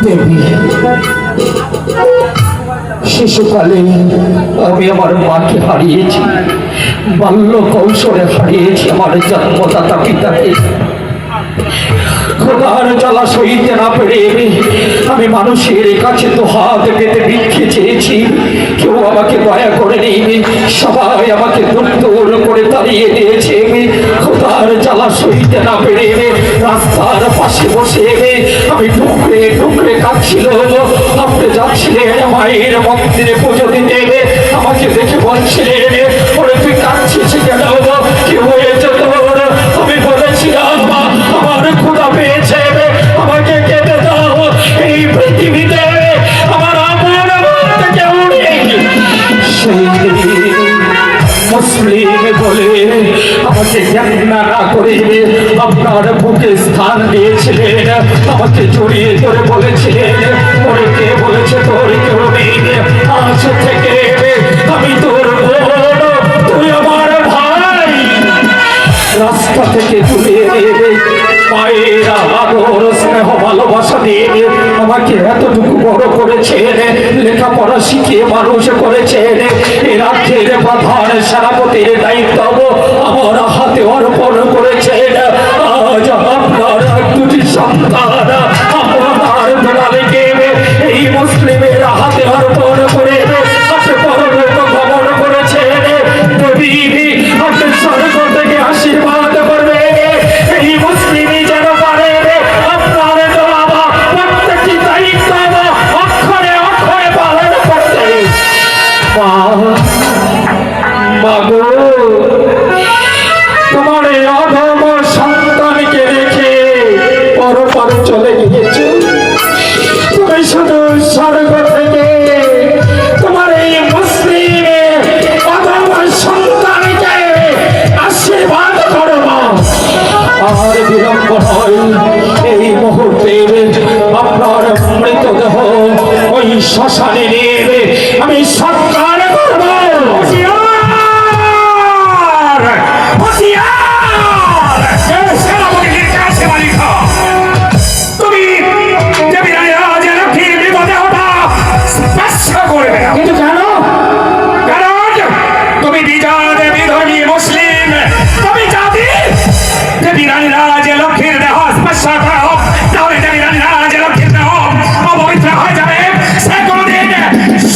দেবী, শিশুকালে আমি আমার মাকে হারিয়েছি, বাল্য কৌশলে হারিয়েছি আমার জন্মদাতা পিতাকে। খোদার জ্বালা সইতে না পেরে আমি মানুষের কাছে তো হাত পেতে ভিক্ষে চেয়েছি, কেউ আমাকে দয়া করে নেই, সবাই আমাকে দূর দূর করে তাড়িয়ে দিয়েছে। খোদার জ্বালা সইতে না পেরে রাস্তার পাশে বসে আমি ঠুকরে ঠুকরে কাঁদছিল। আপনি যাচ্ছিলেন মায়ের মন্দিরে পুজো দিতে, আমাকে দেখে বলছিলেন, ওরে তুই কাঁদছিস কেন, কি হয়েছে তোর? আমি বলেছিলাম আমার খোদা পেয়েছে, আমাকে কেটে দাও, এই পৃথিবীতে আমার আপন বলতে কেউ নেই। সেই মুসলিম বলে আমাকে ঘৃণা না করে আপনার বুকে স্থান দিয়েছিলেন, আমাকে জড়িয়ে ধরে বলেছিলেন, ওরে কে বলেছে তোর কেউ নেই, আজ থেকে আমি তোর বোন, তুই আমার ভাই। রাস্তা থেকে তুলে মায়ের আদর স্নেহ ভালোবাসা দিয়ে আমাকে এতটুকু বড় করেছেন, লেখাপড়া শিখিয়ে মানুষ করেছেন। এ রাজ্যের প্রধান সেনাপতির দায়িত্ব আমার হাতে অর্পণ করেছেন। আজ আপনার দুটি সন্তান আপনার দুলালকে এই মুসলিমের হাতে অর্পণ করে আপনি পরলোক গমন করেছেন। দেবী, আপনি স্বর্গ থেকে আশীর্বাদ করবে এই মুসলিমই যেন পারে আপনার বাবা প্রত্যেকটি দায়িত্ব অক্ষরে অক্ষরে পালন করতে। মাগো, তোমার এই অধম সন্তানকে রেখে পরপর চলে গিয়েছো, তুমি শুধু স্বর্গ থেকে তোমার এই মুসলিম অধম সন্তানকে আশীর্বাদ করো। আর বিলম্ব নয়, এই মুহূর্তে আপনার মৃতদেহ ওই শ্মশানে নিয়ে আমি সৎকার করবো। কিন্তু কেন? তুমি বিজয় দেবী ধর্মী মুসলিম, তুমি জাতি দেবী রানী রাজ লক্ষ্মীর দেহ স্পর্শ করা হোক, তাহলে দেবী রানী রাজ লক্ষ্মীর দেহ অপবিত্র হয়ে যাবে, সে কোনদিন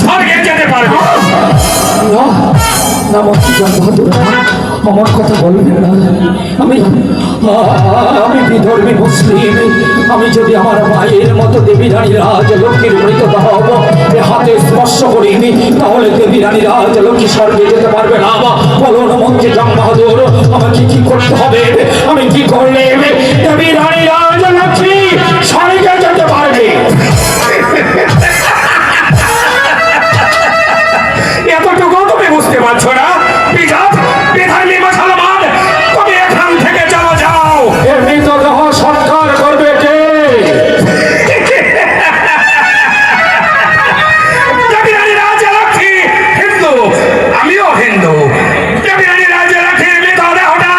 স্বর্গে যেতে পারবে না। আমার কথা বলবেন না, আমি বিধর্মী মুসলিম, আমি যদি আমার মায়ের মতো দেবী রানী রাজ লক্ষ্মীর মৃতদেহ হাতে স্পর্শ করিনি, তাহলে দেবী রানী রাজ লক্ষ্মী স্বর্গে যেতে পারবে না। বলুন মন্ত্রী জং বাহাদুর, আমাকে কি করতে হবে, আমি কি করলে দেবী রানী রাজ লক্ষ্মী স্বর্গে যেতে পারবে? এতটুকু তুমি বুঝতে পারছো না? তুমি এখান থেকে চলে যাও। এর মৃতদেহ সৎকার করবে কে? দেবী রানী রাজ লক্ষ্মী হিন্দু, আমিও হিন্দু। দেবী রানী রাজ লক্ষ্মীর মৃতদেহটা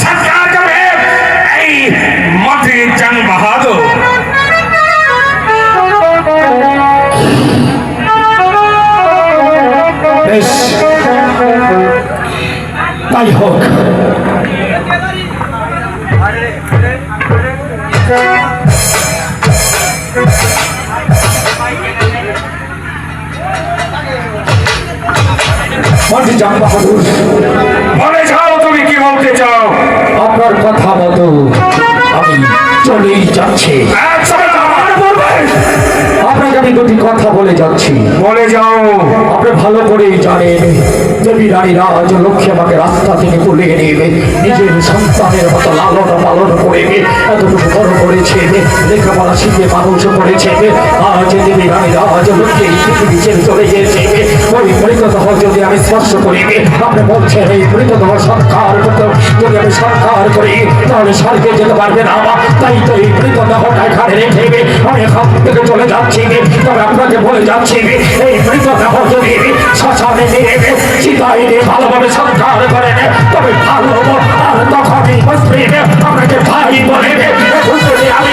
সৎকার করবে এই মন্ত্রী জং বাহাদুর। বেশ, তাই হোক। মন্ত্রী জং বাহাদুর, বলে যাও তুমি কি বলতে চাও। আপনার কথা মতো আমি চলেই যাচ্ছি। আপনাকে আমি দুটি কথা বলে যাচ্ছি। বলে যাও। আপনি ভালো করেই জানেন দেবী রানী রাজ লক্ষ্মী আমাকে রাস্তা থেকে তুলে নেবে, নিজের সন্তানের মতো লালন পালন করে এতটুকু বড় করেছে, লেখাপড়া শিখে মানুষ করেছে। আজ দেবী রানী রাজ লক্ষ্মী এই পৃথিবী ছেড়ে চলে গিয়েছে। ওই মৃতদেহ যদি আমি স্পর্শ করি, আপনি বলছেন এই মৃতদেহ সৎকার করতে যদি আমি সৎকার করি তাহলে স্বর্গে যেতে পারবে না। তাই তো এই মৃতদেহটা এখানে রেখে আমি এখান থেকে চলে যাচ্ছি। তবে আপনাকে বলে যাচ্ছি, এই মৃতদেহ যদি শ্মশানে নিয়ে চিতায় নিয়ে ভালোভাবে সৎকার করেন তবে ভালো, আর তখনই মুসলিম আপনাকে ভাই বলে আমি